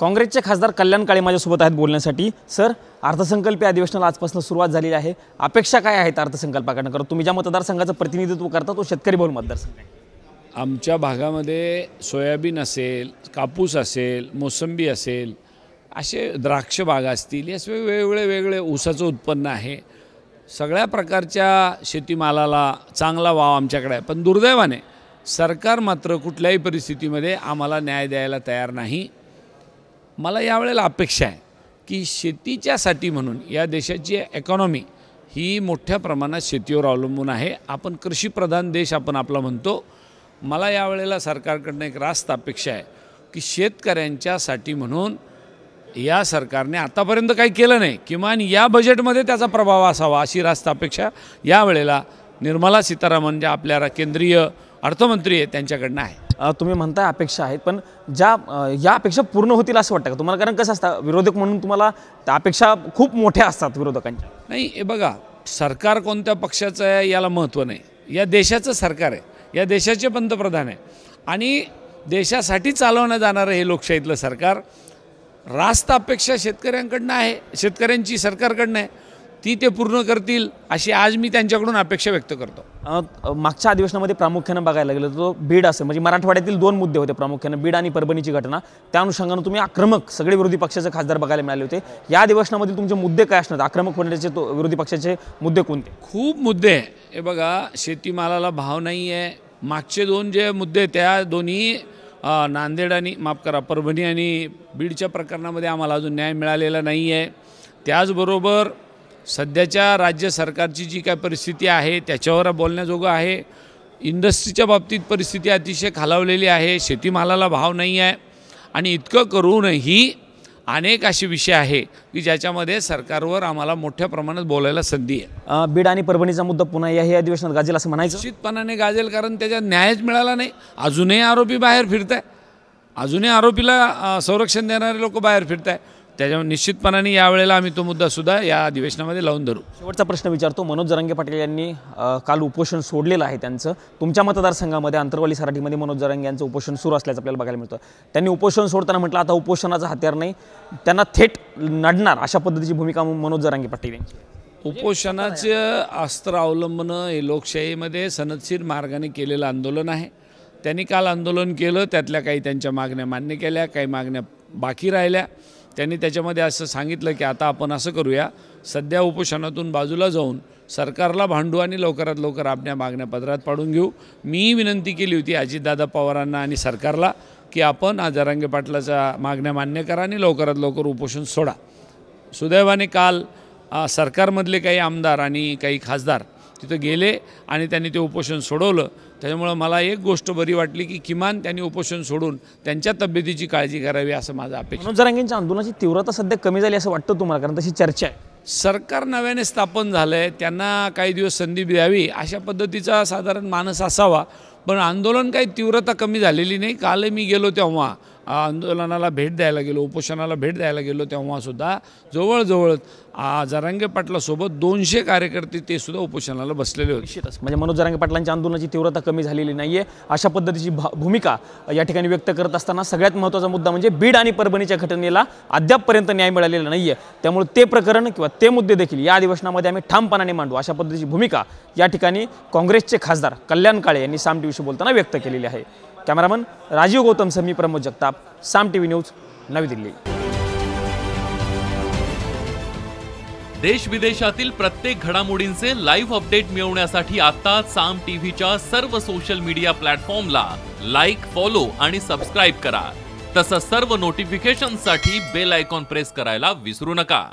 काँग्रेसचे खासदार कल्याण काळे माझ्यासोबत आहेत बोलण्यासाठी। सर, अर्थसंकल्पीय अधिवेशनाला आजपासून सुरुवात झालेली आहे। अपेक्षा काय आहेत अर्थसंकल्पाकडून? कारण तुम्ही ज्या मतदारसंघाचं प्रतिनिधित्व करता तो शेतकरी बहुल मतदारसंघ आहे। आमच्या भागामध्ये सोयाबीन असेल, कापूस असेल, मोसंबी असेल, असे द्राक्ष बाग असतील, या वेगवेगळे ऊसाचं उत्पन्न आहे। सगळ्या प्रकारच्या शेतीमालाला चांगला वाव आमच्याकडे आहे, पण दुर्दैवाने सरकार मात्र कुठल्याही परिस्थितीमध्ये आम्हाला न्याय द्यायला तयार नाही। मला यावेळेला अपेक्षा आहे की शेतीच्यासाठी म्हणून या देशाची इकॉनॉमी ही मोठ्या प्रमाणात शेतीवर अवलंबून आहे। आपण कृषीप्रधान देश आपण आपला म्हणतो। मला यावेळेला सरकारकडून एक रास्त अपेक्षा आहे की शेतकऱ्यांच्यासाठी म्हणून या सरकारने आतापर्यंत काही केलं नाही, किमान या बजेटमध्ये त्याचा प्रभाव असावा अशी रास्त अपेक्षा यावेळेला निर्मला सीतारामन ज्या आपल्या केंद्रीय अर्थमंत्री आहेत त्यांच्याकडनं आहे। तुम्ही म्हणताय अपेक्षा आहेत, पण या अपेक्षा पूर्ण होतील असं वाटतं का तुम्हाला? कारण कसं असतं, विरोधक म्हणून तुम्हाला त्या अपेक्षा खूप मोठ्या असतात विरोधकांच्या। नाही, हे बघा, सरकार कोणत्या पक्षाचं आहे याला महत्त्व नाही। या देशाचं सरकार आहे, या देशाचे पंतप्रधान आहे आणि देशासाठी चालवण्यात जाणारं हे लोकशाहीतलं सरकार। रास्त अपेक्षा शेतकऱ्यांकडनं आहे, शेतकऱ्यांची सरकारकडनं आहे, ती ते पूर्ण करतील अशी आज मी त्यांच्याकडून अपेक्षा व्यक्त करतो। मागच्या अधिवेशनामध्ये प्रामुख्याने बघायला गेलं तो बीड असेल, म्हणजे मराठवाड्यातील दोन मुद्दे होते प्रामुख्याने, बीड आणि परभणीची घटना। त्या अनुषंगाने तुम्ही आक्रमक सगळे विरोधी पक्षाचे खासदार बघायला मिळाले होते। या अधिवेशनामध्ये तुमचे मुद्दे काय असणार? आक्रमक होण्याचे विरोधी पक्षाचे मुद्दे कोणते? खूप मुद्दे आहे। हे बघा, शेतीमालाला भाव नाही आहे। मागचे दोन जे मुद्दे त्या दोन्ही नांदेड आणि परभणी आणि बीडच्या प्रकरणामध्ये आम्हाला अजून न्याय मिळालेला नाही आहे। त्याचबरोबर सध्याच्या राज्य सरकारची जी काय परिस्थिती आहे त्याच्यावर बोलण्याजोगं आहे। इंडस्ट्रीच्या बाबतीत परिस्थिती अतिशय खालावलेली आहे, शेतीमालाला भाव नाही आहे आणि इतकं करूनही अनेक असे विषय आहे की ज्याच्यामध्ये सरकारवर आम्हाला मोठ्या प्रमाणात बोलायला संधी आहे। बीड आणि परभणीचा मुद्दा पुन्हा याही अधिवेशनात गाजेल असं म्हणायचं? निश्चितपणाने गाजेल, कारण त्याच्यात न्यायच मिळाला नाही। अजूनही आरोपी बाहेर फिरत आहे, अजूनही आरोपीला संरक्षण देणारे लोक बाहेर फिरत आहे। त्याच्यामुळे निश्चितपणाने यावेळेला आम्ही तो मुद्दासुद्धा या अधिवेशनामध्ये लावून धरू। शेवटचा प्रश्न विचारतो। मनोज जरांगे पाटील यांनी काल उपोषण सोडलेलं आहे त्यांचं। तुमच्या मतदारसंघामध्ये अंतरवाली सराटीमध्ये मनोज जरांगे यांचं उपोषण सुरू असल्याचं आपल्याला बघायला मिळतं। त्यांनी उपोषण सोडताना म्हटलं आता उपोषणाचं हत्यार नाही, त्यांना थेट नडणार अशा पद्धतीची भूमिका मनोज जरांगे पाटील यांची। उपोषणाचं अस्त्र अवलंबणं हे लोकशाहीमध्ये सनदशीर मार्गाने केलेलं आंदोलन आहे। त्यांनी काल आंदोलन केलं, त्यातल्या काही त्यांच्या मागण्या मान्य केल्या, काही मागण्या बाकी राहिल्या। त्यांनी त्याच्यामध्ये असं सांगितलं की आता आपण असं करूया, सध्या उपोषणातून बाजूला जाऊन सरकारला भांडू आणि लवकरात लवकर आपल्या मागण्या पदरात पाडून घेऊ। मी विनंती केली होती अजितदादा पवारांना आणि सरकारला की आपण जरांगे पाटलाच्या मागण्या मान्य करा आणि लवकरात लवकर उपोषण सोडा। सुदैवाने काल सरकारमधले काही आमदार आणि काही खासदार तिथं गेले आणि त्यांनी ते उपोषण सोडवलं। त्याच्यामुळे मला एक गोष्ट बरी वाटली की किमान त्यांनी उपोषण सोडून त्यांच्या तब्येतीची काळजी करावी असं माझं अपेक्षा। मनोज जरांगेंच्या आंदोलनाची तीव्रता सध्या कमी झाली असं वाटतं तुम्हाला? कारण तशी चर्चा आहे। सरकार नव्याने स्थापन झालं आहे, त्यांना काही दिवस संधी द्यावी अशा पद्धतीचा साधारण मानस असावा, पण आंदोलन काही तीव्रता कमी झालेली नाही। काल मी गेलो तेव्हा आंदोलनाला भेट द्यायला गेलो, उपोषणाला भेट द्यायला गेलो, तेव्हासुद्धा जवळजवळ जरांगे पाटलासोबत 200 कार्यकर्ते ते सुद्धा उपोषणाला बसलेले होते। निश्चितच म्हणजे मनोज जरांगे पाटलांच्या आंदोलनाची तीव्रता कमी झालेली नाही आहे अशा पद्धतीची भूमिका या ठिकाणी व्यक्त करत असताना सगळ्यात महत्त्वाचा मुद्दा म्हणजे बीड आणि परभणीच्या घटनेला अद्यापपर्यंत न्याय मिळालेला नाही आहे। त्यामुळे ते प्रकरण किंवा ते मुद्दे देखील या अधिवेशनामध्ये आम्ही ठामपणाने मांडू अशा पद्धतीची भूमिका या ठिकाणी काँग्रेसचे खासदार कल्याण काळे यांनी साम टीव्हीशी बोलताना व्यक्त केलेली आहे। कॅमेरामन राजीव गौतम सर, मी प्रमोद जगताप, साम टीव्ही न्यूज, नवी दिल्ली। देश विदेशातील प्रत्येक घडामोडींचे लाईव्ह अपडेट मिळवण्यासाठी आता साम टीव्हीच्या सर्व सोशल मीडिया प्लॅटफॉर्मला लाईक, फॉलो आणि सबस्क्राईब करा। तसंच सर्व नोटिफिकेशनसाठी बेल आयकॉन प्रेस करायला विसरू नका।